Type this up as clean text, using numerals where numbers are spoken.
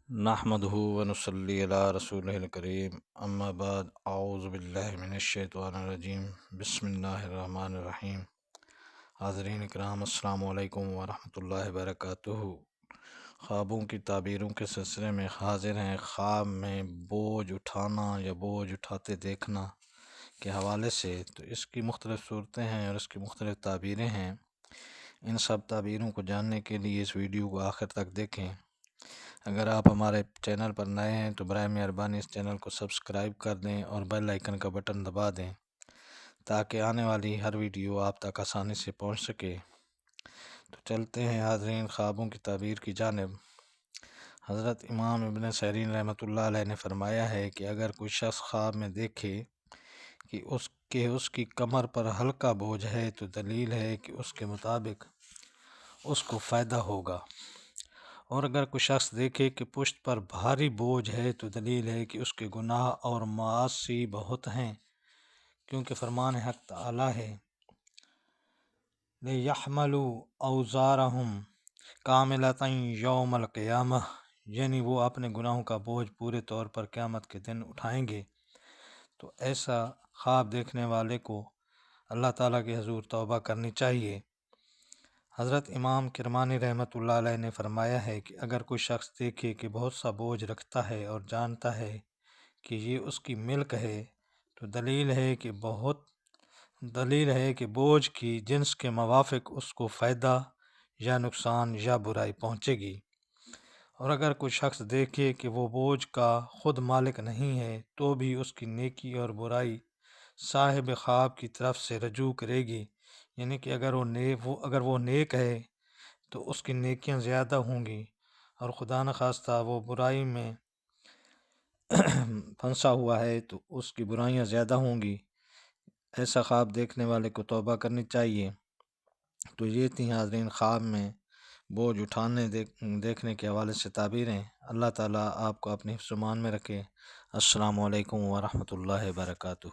نحمدہ ونصلی علی رسولہ الکریم اما بعد اعوذ باللہ من الشیطان الرجیم بسم اللہ الرحمن الرحیم۔ حاضرین اکرام السلام علیکم ورحمۃ اللہ وبرکاتہ۔ خوابوں کی تعبیروں کے سلسلے میں حاضر ہیں۔ خواب میں بوجھ اٹھانا یا بوجھ اٹھاتے دیکھنا کے حوالے سے تو اس کی مختلف صورتیں ہیں اور اس کی مختلف تعبیریں ہیں۔ ان سب تعبیروں کو جاننے کے لیے اس ویڈیو کو آخر تک دیکھیں۔ اگر آپ ہمارے چینل پر نئے ہیں تو برائے مہربانی اس چینل کو سبسکرائب کر دیں اور بیل آئیکن کا بٹن دبا دیں تاکہ آنے والی ہر ویڈیو آپ تک آسانی سے پہنچ سکے۔ تو چلتے ہیں حاضرین خوابوں کی تعبیر کی جانب۔ حضرت امام ابن سیرین رحمۃ اللہ علیہ نے فرمایا ہے کہ اگر کوئی شخص خواب میں دیکھے کہ اس کی کمر پر ہلکا بوجھ ہے تو دلیل ہے کہ اس کے مطابق اس کو فائدہ ہوگا، اور اگر کوئی شخص دیکھے کہ پشت پر بھاری بوجھ ہے تو دلیل ہے کہ اس کے گناہ اور معاصی بہت ہیں، کیونکہ فرمان حق تعالی ہے لِيَحْمَلُوا أَوْزَارَهُمْ كَامِلَةً يَوْمَ الْقِيَامَةِ، یعنی وہ اپنے گناہوں کا بوجھ پورے طور پر قیامت کے دن اٹھائیں گے۔ تو ایسا خواب دیکھنے والے کو اللہ تعالیٰ کے حضور توبہ کرنی چاہیے۔ حضرت امام کرمانی رحمۃ اللہ علیہ نے فرمایا ہے کہ اگر کوئی شخص دیکھے کہ بہت سا بوجھ رکھتا ہے اور جانتا ہے کہ یہ اس کی ملک ہے تو دلیل ہے کہ بوجھ کی جنس کے موافق اس کو فائدہ یا نقصان یا برائی پہنچے گی۔ اور اگر کوئی شخص دیکھے کہ وہ بوجھ کا خود مالک نہیں ہے تو بھی اس کی نیکی اور برائی صاحب خواب کی طرف سے رجوع کرے گی، یعنی کہ اگر وہ نیک ہے تو اس کی نیکیاں زیادہ ہوں گی، اور خدا نخواستہ وہ برائی میں پھنسا ہوا ہے تو اس کی برائیاں زیادہ ہوں گی۔ ایسا خواب دیکھنے والے کو توبہ کرنی چاہیے۔ تو یہ تھیں حاضرین خواب میں بوجھ اٹھانے دیکھنے کے حوالے سے تعبیریں۔ اللہ تعالیٰ آپ کو اپنے حفظ و امان میں رکھے۔ السلام علیکم ورحمۃ اللہ وبرکاتہ۔